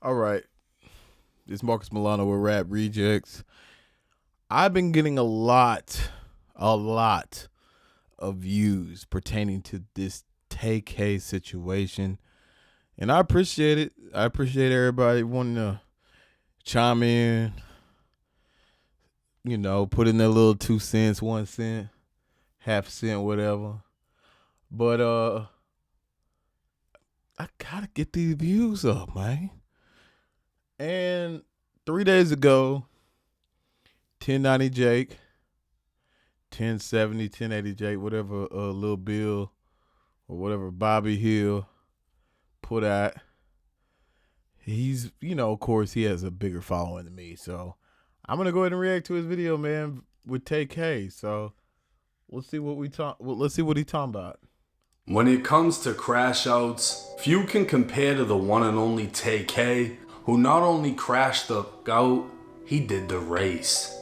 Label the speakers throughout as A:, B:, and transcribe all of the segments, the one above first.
A: All right. It's Marcus Milano with Rap Rejects. I've been getting a lot of views pertaining to this Tay-K situation. And I appreciate it. I appreciate everybody wanting to chime in, put in their little 2 cents, 1 cent, half cent, whatever. But I gotta get these views up, man. And 3 days ago, 1090 Jake, 1070, 1080 Jake, whatever Lil Bill or whatever Bobby Hill put out. He's, of course, he has a bigger following than me. So I'm going to go ahead and react to his video, man, with Tay-K. So let's see what let's see what he's talking about.
B: When it comes to crash outs, few can compare to the one and only Tay-K, who not only crashed the GOAT, he did the race.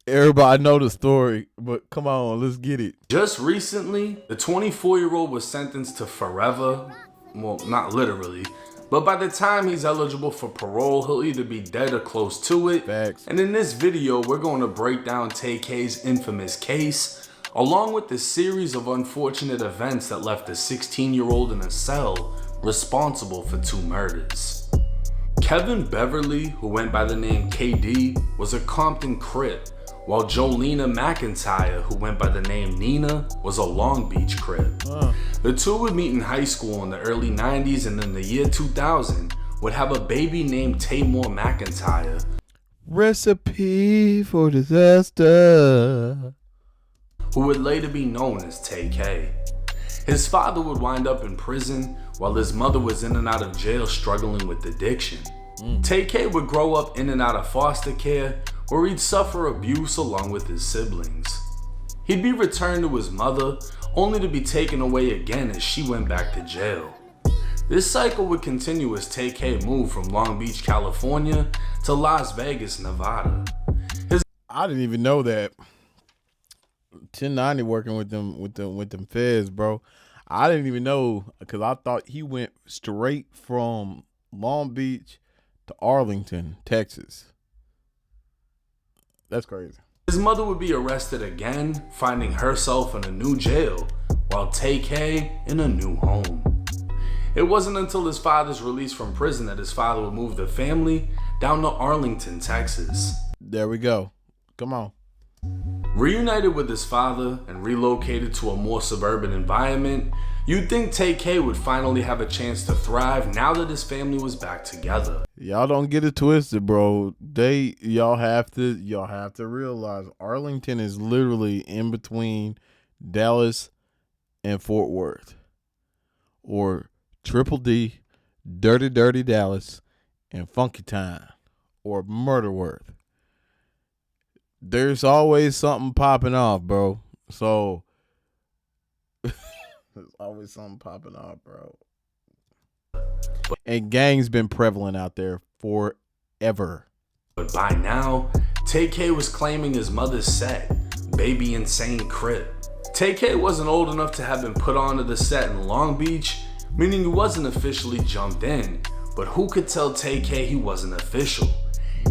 A: Everybody know the story, but come on, let's get it.
B: Just recently, the 24-year-old was sentenced to forever. Well, not literally, but by the time he's eligible for parole, he'll either be dead or close to it.
A: Facts.
B: And in this video, we're going to break down Tay-K's infamous case, along with the series of unfortunate events that left the 16-year-old in a cell responsible for 2 murders. Kevin Beverly, who went by the name KD, was a Compton Crip, while Jolena McIntyre, who went by the name Nina, was a Long Beach Crip. The two would meet in high school in the early 90s, and in the year 2000 would have a baby named Tamor McIntyre.
A: Recipe for disaster.
B: Who would later be known as Tay-K. His father would wind up in prison, while his mother was in and out of jail struggling with addiction. Tay-K would grow up in and out of foster care, where he'd suffer abuse along with his siblings. He'd be returned to his mother, only to be taken away again as she went back to jail. This cycle would continue as Tay-K moved from Long Beach, California to Las Vegas, Nevada.
A: I didn't even know that. 1090 working with them feds, bro. I didn't even know, because I thought he went straight from Long Beach to Arlington, Texas. That's crazy.
B: His mother would be arrested again, finding herself in a new jail, while Tay-K in a new home. It wasn't until his father's release from prison that his father would move the family down to Arlington, Texas.
A: There we go. Come on.
B: Reunited with his father and relocated to a more suburban environment, you'd think Tay-K would finally have a chance to thrive now that his family was back together.
A: Y'all don't get it twisted, bro. Y'all have to realize Arlington is literally in between Dallas and Fort Worth, or Triple D, Dirty Dallas, and Funky Town, or Murder Worth. There's always something popping off, bro. So there's always something popping off, bro. And gangs been prevalent out there forever.
B: But by now, Tay-K was claiming his mother's set, Baby Insane Crip. Tay-K wasn't old enough to have been put onto the set in Long Beach, meaning he wasn't officially jumped in. But who could tell Tay-K he wasn't official?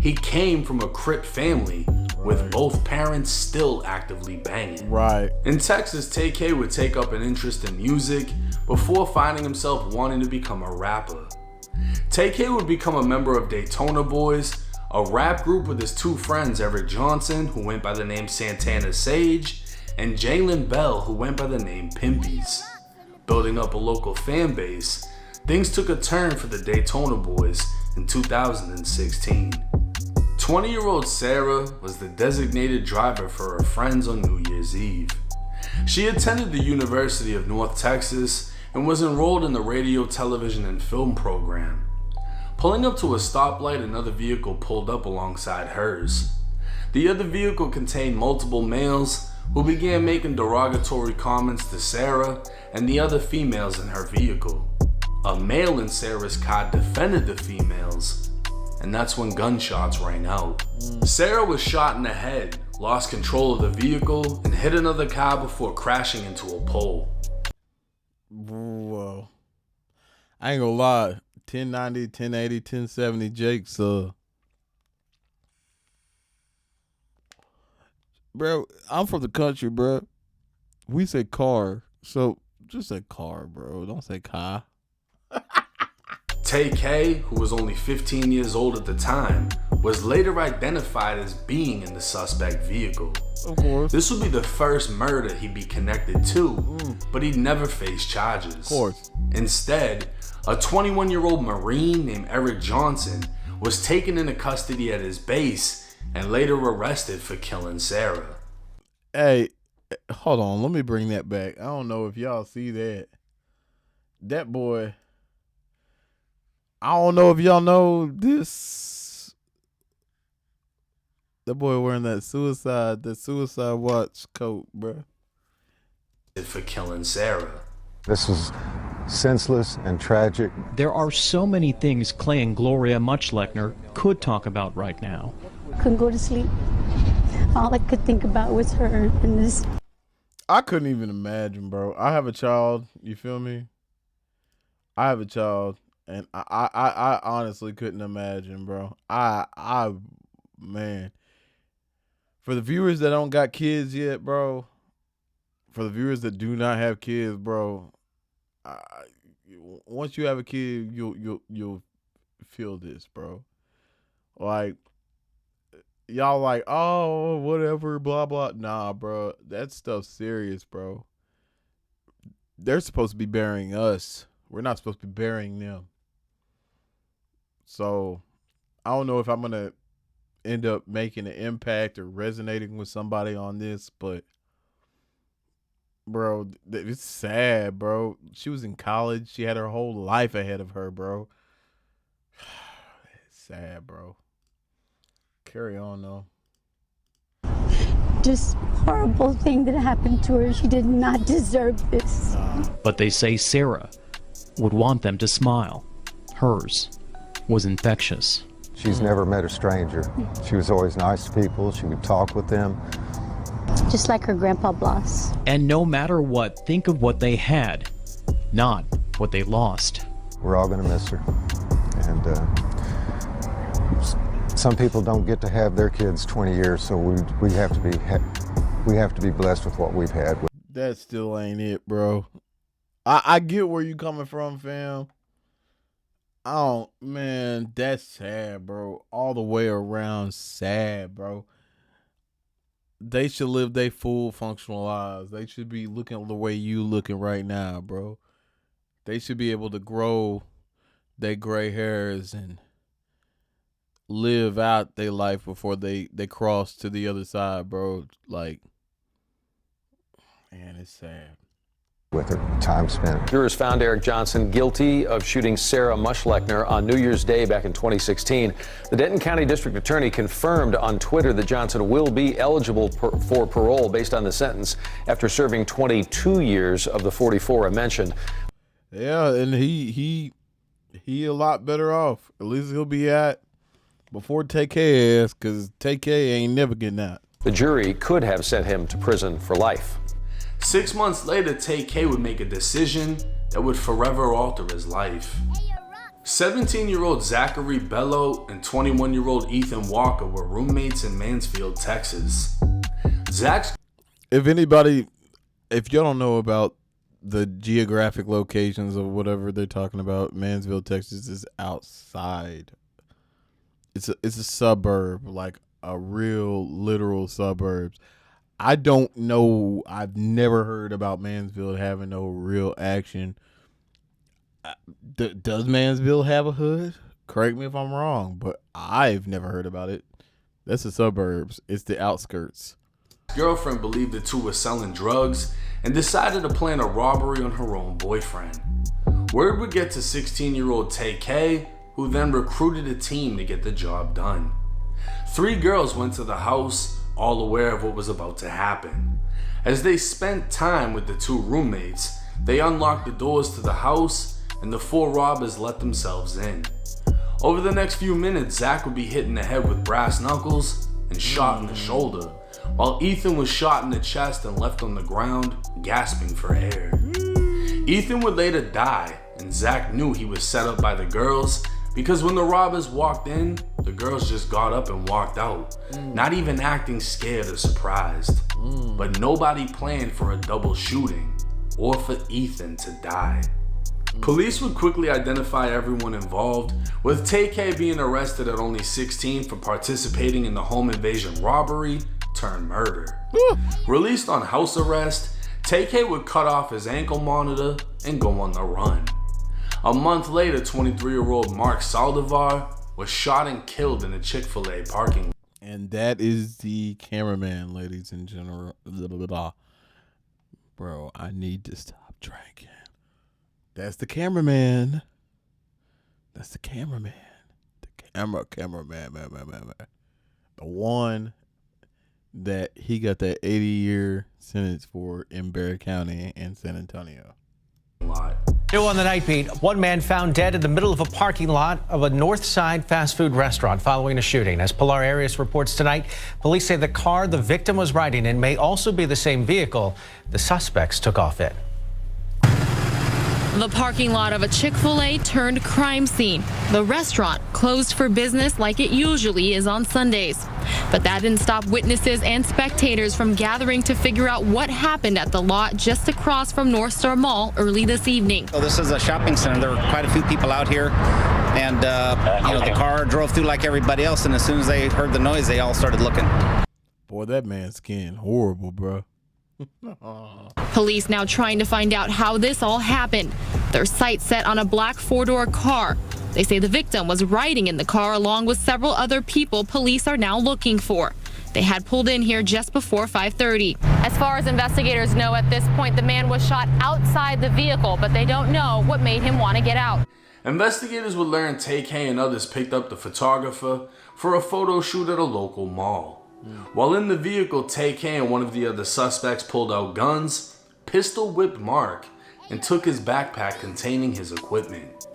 B: He came from a Crip family, with both parents still actively banging.
A: Right.
B: In Texas, Tay-K would take up an interest in music before finding himself wanting to become a rapper. Tay-K would become a member of Daytona Boys, a rap group with his 2 friends, Eric Johnson, who went by the name Santana Sage, and Jalen Bell, who went by the name Pimpies. Building up a local fan base, things took a turn for the Daytona Boys in 2016. 20-year-old Sarah was the designated driver for her friends on New Year's Eve. She attended the University of North Texas and was enrolled in the radio, television, and film program. Pulling up to a stoplight, another vehicle pulled up alongside hers. The other vehicle contained multiple males who began making derogatory comments to Sarah and the other females in her vehicle. A male in Sarah's car defended the females, and that's when gunshots rang out. Sarah was shot in the head, lost control of the vehicle, and hit another car before crashing into a pole.
A: Whoa. I ain't gonna lie. 1090, 1080, 1070 Jakes. Bro, I'm from the country, bro. We say car, so just say car, bro. Don't say car.
B: Tay-K, who was only 15 years old at the time, was later identified as being in the suspect vehicle.
A: Of course.
B: This would be the first murder he'd be connected to, but he'd never face charges.
A: Of course.
B: Instead, a 21-year-old Marine named Eric Johnson was taken into custody at his base and later arrested for killing Sarah.
A: Hey, hold on. Let me bring that back. I don't know if y'all see that. That boy... I don't know if y'all know this. That boy wearing that suicide watch coat, bro.
B: For killing Sarah.
C: This was senseless and tragic.
D: There are so many things Clay and Gloria Muchlechner could talk about right now.
E: Couldn't go to sleep. All I could think about was her and this.
A: I couldn't even imagine, bro. I have a child. You feel me? I have a child. And I honestly couldn't imagine, bro. Man. For the viewers that don't got kids yet, bro. For the viewers that do not have kids, bro. Once you have a kid, you'll feel this, bro. Like, y'all like, oh, whatever, blah, blah. Nah, bro. That stuff's serious, bro. They're supposed to be burying us. We're not supposed to be burying them. So, I don't know if I'm going to end up making an impact or resonating with somebody on this, but, bro, it's sad, bro. She was in college. She had her whole life ahead of her, bro. It's sad, bro. Carry on, though.
E: Just horrible thing that happened to her. She did not deserve this.
D: But they say Sarah would want them to smile. Hers was infectious.
C: She's never met a stranger. She was always nice to people. She would talk with them.
E: Just like her grandpa Bloss.
D: And no matter what, think of what they had, not what they lost.
C: We're all going to miss her. And some people don't get to have their kids 20 years, so we have to be blessed with what we've had.
A: That still ain't it, bro. I get where you coming from, fam. Oh, man, that's sad, bro. All the way around sad, bro. They should live their full functional lives. They should be looking the way you looking right now, bro. They should be able to grow their gray hairs and live out their life before they cross to the other side, bro. Like, man, it's sad.
C: With her time spent.
F: Jurors found Eric Johnson guilty of shooting Sarah Muchlechner on New Year's Day back in 2016. The Denton County District Attorney confirmed on Twitter that Johnson will be eligible for parole based on the sentence after serving 22 years of the 44 I mentioned.
A: Yeah, and he a lot better off. At least he'll be at before Tay-K ass, because Tay-K ain't never getting out.
F: The jury could have sent him to prison for life.
B: 6 months later, Tay-K would make a decision that would forever alter his life. 17-year-old Zachary Bello and 21-year-old Ethan Walker were roommates in Mansfield, Texas.
A: If y'all don't know about the geographic locations of whatever they're talking about, Mansfield, Texas is outside. It's a suburb, like a real literal suburbs. I don't know. I've never heard about Mansfield having no real action. Does Mansfield have a hood? Correct me if I'm wrong, but I've never heard about it. That's the suburbs. It's the outskirts.
B: Girlfriend believed the two were selling drugs and decided to plan a robbery on her own boyfriend. Word would get to 16-year-old Tay-K, who then recruited a team to get the job done. 3 girls went to the house, all aware of what was about to happen. As they spent time with the 2 roommates, they unlocked the doors to the house and the 4 robbers let themselves in. Over the next few minutes, Zach would be hit in the head with brass knuckles and shot in the shoulder, while Ethan was shot in the chest and left on the ground, gasping for air. Ethan would later die, and and Zach knew he was set up by the girls because when the robbers walked in, the girls just got up and walked out, not even acting scared or surprised. But nobody planned for a double shooting or for Ethan to die. Police would quickly identify everyone involved, with Tay-K being arrested at only 16 for participating in the home invasion robbery turned murder. Released on house arrest, Tay-K would cut off his ankle monitor and go on the run. A month later, 23-year-old Mark Saldivar was shot and killed in a Chick-fil-A parking lot.
A: And that is the cameraman, ladies and gentlemen. Bro, I need to stop drinking. That's the cameraman. That's the cameraman. The cameraman, man. The one that he got that 80-year sentence for in Barry County and San Antonio.
G: New on the night beat, one man found dead in the middle of a parking lot of a North Side fast food restaurant following a shooting. As Pilar Arias reports tonight, police say the car the victim was riding in may also be the same vehicle the suspects took off in.
H: The parking lot of a Chick-fil-A turned crime scene. The restaurant closed for business like it usually is on Sundays. But that didn't stop witnesses and spectators from gathering to figure out what happened at the lot just across from North Star Mall early this evening.
I: So this is a shopping center. There were quite a few people out here, and the car drove through like everybody else, and as soon as they heard the noise, they all started looking.
A: Boy, that man's skin horrible, bro.
H: Police now trying to find out how this all happened. Their sights set on a black four-door car. They say the victim was riding in the car along with several other people police are now looking for. They had pulled in here just before 5:30. As far as investigators know at this point, the man was shot outside the vehicle, but they don't know what made him want to get out.
B: Investigators would learn Tay-K and others picked up the photographer for a photo shoot at a local mall. While in the vehicle, Tay-K and one of the other suspects pulled out guns, pistol whipped Mark, and took his backpack containing his equipment.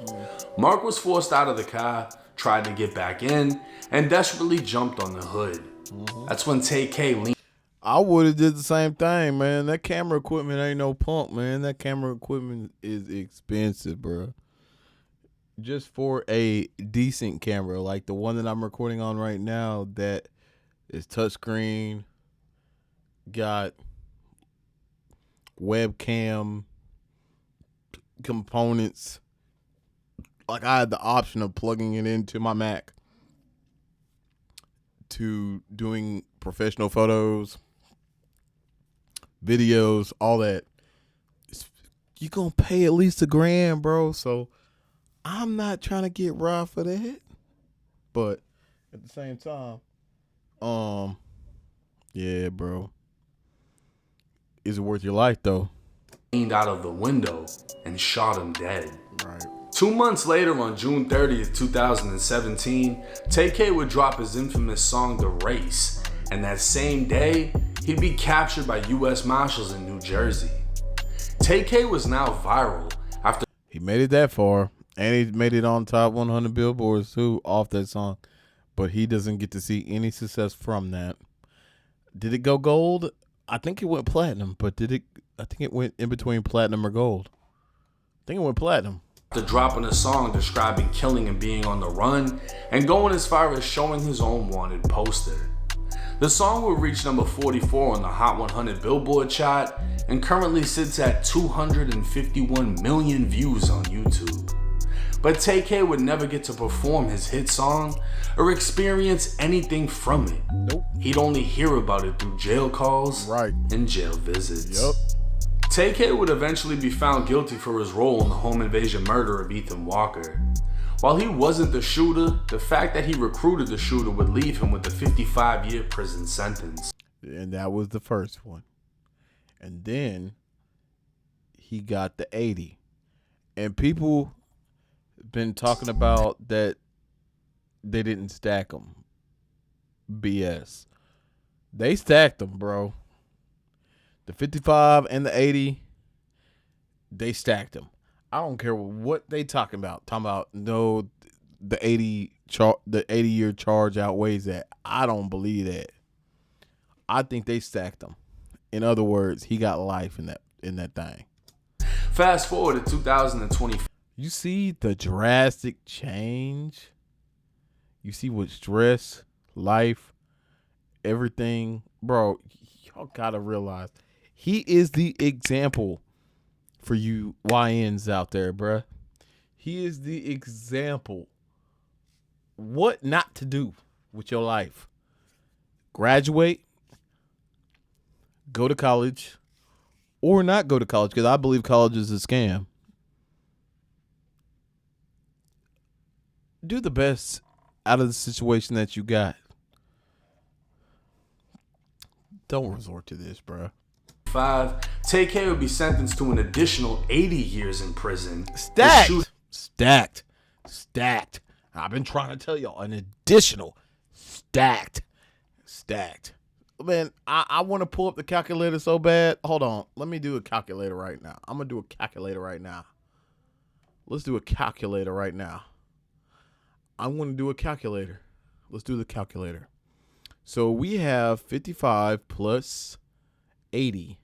B: Mark was forced out of the car, tried to get back in, and desperately jumped on the hood. That's when Tay-K leaned.
A: I would have did the same thing, man. That camera equipment ain't no punk, man. That camera equipment is expensive, bro. Just for a decent camera, like the one that I'm recording on right now, that is touchscreen, got webcam components. Like I had the option of plugging it into my Mac to doing professional photos, videos, all that. You're going to pay at least $1,000, bro. So I'm not trying to get robbed for that. But at the same time, yeah, bro. Is it worth your life, though?
B: Leaned out of the window and shot him dead.
A: Right.
B: 2 months later, on June 30th, 2017, Tay-K would drop his infamous song, The Race, and that same day, he'd be captured by U.S. Marshals in New Jersey. Tay-K was now viral after
A: he made it that far, and he made it on top 100 billboards, too, off that song. But he doesn't get to see any success from that. Did it go gold? I think it went platinum, but I think it went in between platinum or gold. I think it went platinum.
B: After dropping a song describing killing and being on the run, and going as far as showing his own wanted poster. The song would reach number 44 on the Hot 100 Billboard chart, and currently sits at 251 million views on YouTube. But Tay-K would never get to perform his hit song or experience anything from it.
A: Nope.
B: He'd only hear about it through jail calls and jail visits.
A: Yep.
B: Tay-K would eventually be found guilty for his role in the home invasion murder of Ethan Walker. While he wasn't the shooter, the fact that he recruited the shooter would leave him with a 55-year prison sentence.
A: And that was the first one. And then he got the 80. And people been talking about that they didn't stack them. BS. They stacked them, bro. The 55 and the 80, they stacked them. I don't care what they talking about. Talking about no, the 80-year charge outweighs that. I don't believe that. I think they stacked them. In other words, he got life in that thing.
B: Fast forward to 2020.
A: You see the drastic change? You see what stress, life, everything, bro, y'all gotta realize he is the example for you YNs out there, bruh. He is the example what not to do with your life. Graduate, go to college, or not go to college, because I believe college is a scam. Do the best out of the situation that you got. Don't resort to this, bro.
B: Tay-K would be sentenced to an additional 80 years in prison.
A: Stacked. I've been trying to tell y'all, an additional stacked. Man, I want to pull up the calculator so bad. Hold on. Let me do a calculator right now. I'm going to do a calculator right now. Let's do a calculator right now. I'm going to do a calculator. Let's do the calculator. So we have 55 plus 80.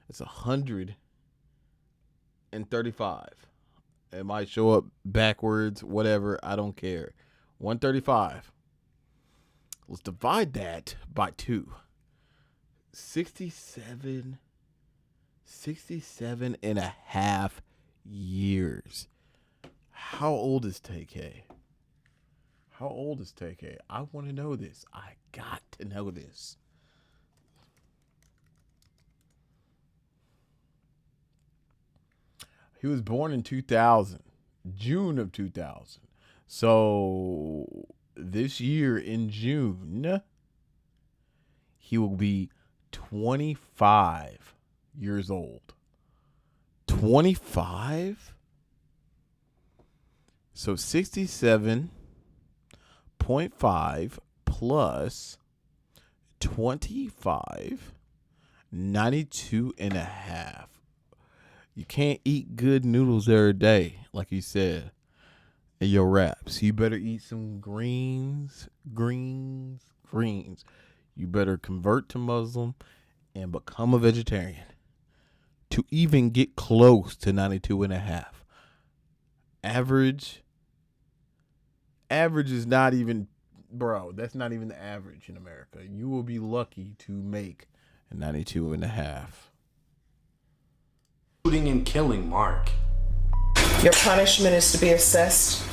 A: It's 135. It might show up backwards, whatever. I don't care. 135. Let's divide that by 2. 67 and a half years. How old is Tay-K? How old is Tay-K? I want to know this. I got to know this. He was born in 2000, June of 2000. So this year in June, he will be 25 years old. 25? So 67.5 plus 25, 92 and a half. You can't eat good noodles every day, like you said in your raps. You better eat some greens. You better convert to Muslim and become a vegetarian to even get close to 92 and a half. Average is not even, bro, that's not even the average in America. You will be lucky to make a 92 and a half.
B: Shooting and killing Mark.
J: Your punishment is to be assessed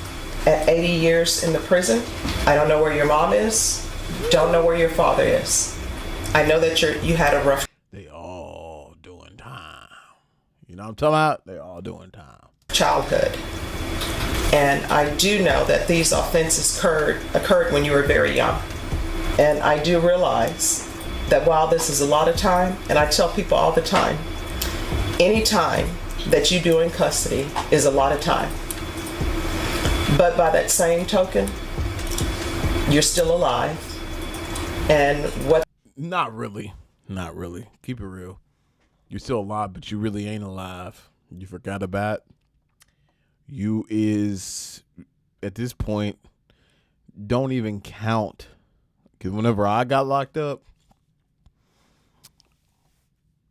J: at 80 years in the prison. I don't know where your mom is. Don't know where your father is. I know that you had a rough.
A: They all doing time. You know what I'm talking about? They all doing time.
J: Childhood. And I do know that these offenses occurred when you were very young. And I do realize that while this is a lot of time, and I tell people all the time, any time that you do in custody is a lot of time. But by that same token, you're still alive. And what?
A: Not really. Keep it real. You're still alive, but you really ain't alive. You forgot about. You is, at this point, don't even count. Because whenever I got locked up,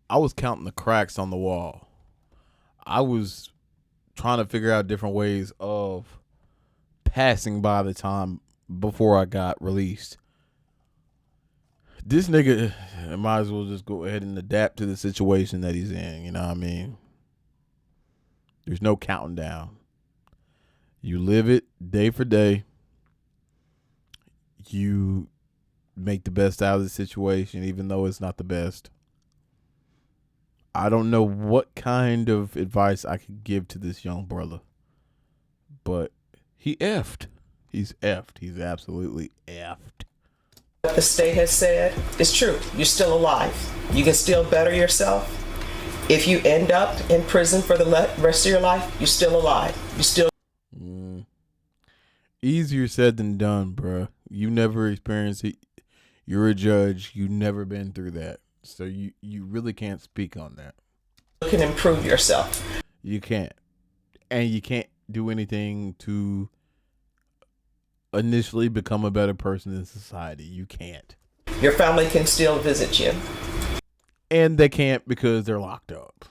A: I was counting the cracks on the wall. I was trying to figure out different ways of passing by the time before I got released. This nigga might as well just go ahead and adapt to the situation that he's in. You know what I mean? There's no counting down. You live it day for day. You make the best out of the situation, even though it's not the best. I don't know what kind of advice I could give to this young brother, but he effed. He's effed. He's absolutely effed.
J: What the state has said is true. You're still alive. You can still better yourself. If you end up in prison for the rest of your life, you're still alive. You still.
A: Easier said than done, bruh. You never experienced it. You're a judge. You never been through that. So you really can't speak on that.
J: You can improve yourself.
A: You can't. And you can't do anything to initially become a better person in society. You can't.
J: Your family can still visit you.
A: And they can't because they're locked up.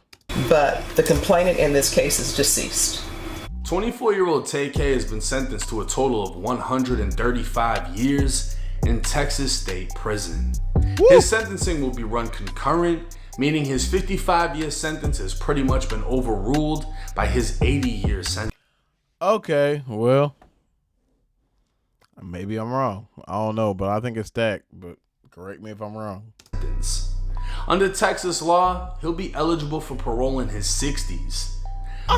J: But the complainant in this case is deceased.
B: 24-year-old Tay-K has been sentenced to a total of 135 years in Texas State Prison. His sentencing will be run concurrent, meaning his 55-year sentence has pretty much been overruled by his 80-year sentence.
A: Okay, well, maybe I'm wrong. I don't know, but I think it's stacked. But correct me if I'm wrong.
B: Under Texas law, he'll be eligible for parole in his 60s.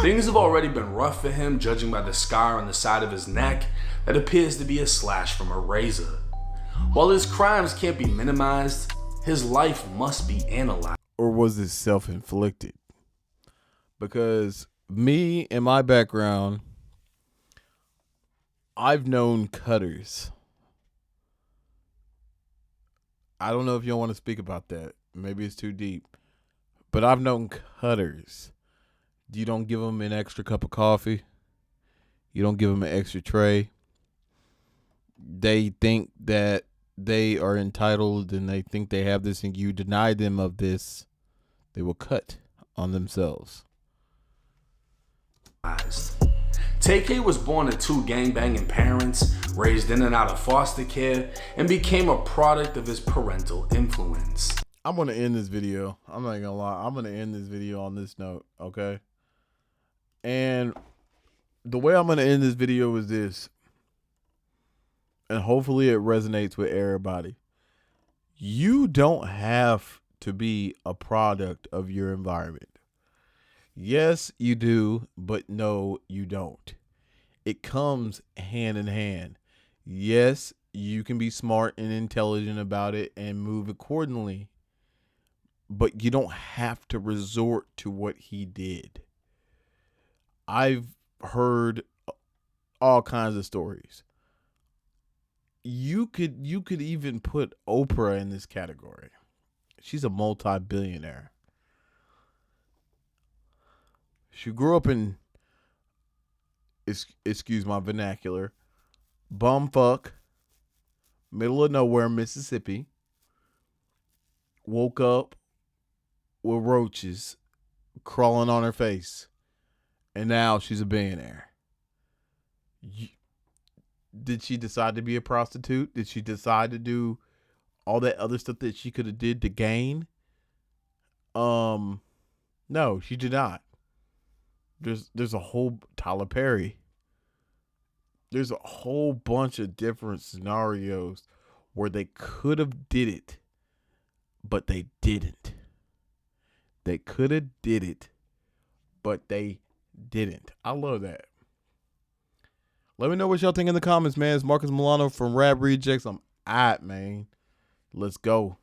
B: Things have already been rough for him, judging by the scar on the side of his neck that appears to be a slash from a razor. While his crimes can't be minimized, his life must be analyzed.
A: Or was it self-inflicted? Because me and my background, I've known cutters. I don't know if you don't want to speak about that. Maybe it's too deep. But I've known cutters. You don't give them an extra cup of coffee. You don't give them an extra tray. They think that they are entitled and they think they have this, and you deny them of this, they will cut on themselves.
B: Tay-K was born to two gangbanging parents, raised in and out of foster care, and became a product of his parental influence.
A: I'm going to end this video. I'm not going to lie. I'm going to end this video on this note, okay? And the way I'm going to end this video is this. And hopefully it resonates with everybody. You don't have to be a product of your environment. Yes, you do, but no, you don't. It comes hand in hand. Yes, you can be smart and intelligent about it and move accordingly, but you don't have to resort to what he did. I've heard all kinds of stories. You could even put Oprah in this category. She's a multi-billionaire. She grew up in, excuse my vernacular, bumfuck, middle of nowhere, Mississippi. Woke up with roaches crawling on her face. And now she's a billionaire. Did she decide to be a prostitute? Did she decide to do all that other stuff that she could have did to gain? No, she did not. There's a whole Tyler Perry. There's a whole bunch of different scenarios where they could have did it, but they didn't. They could have did it, but they didn't. I love that. Let me know what y'all think in the comments, man. It's Marcus Milano from Rap Rejects. I'm man. Let's go.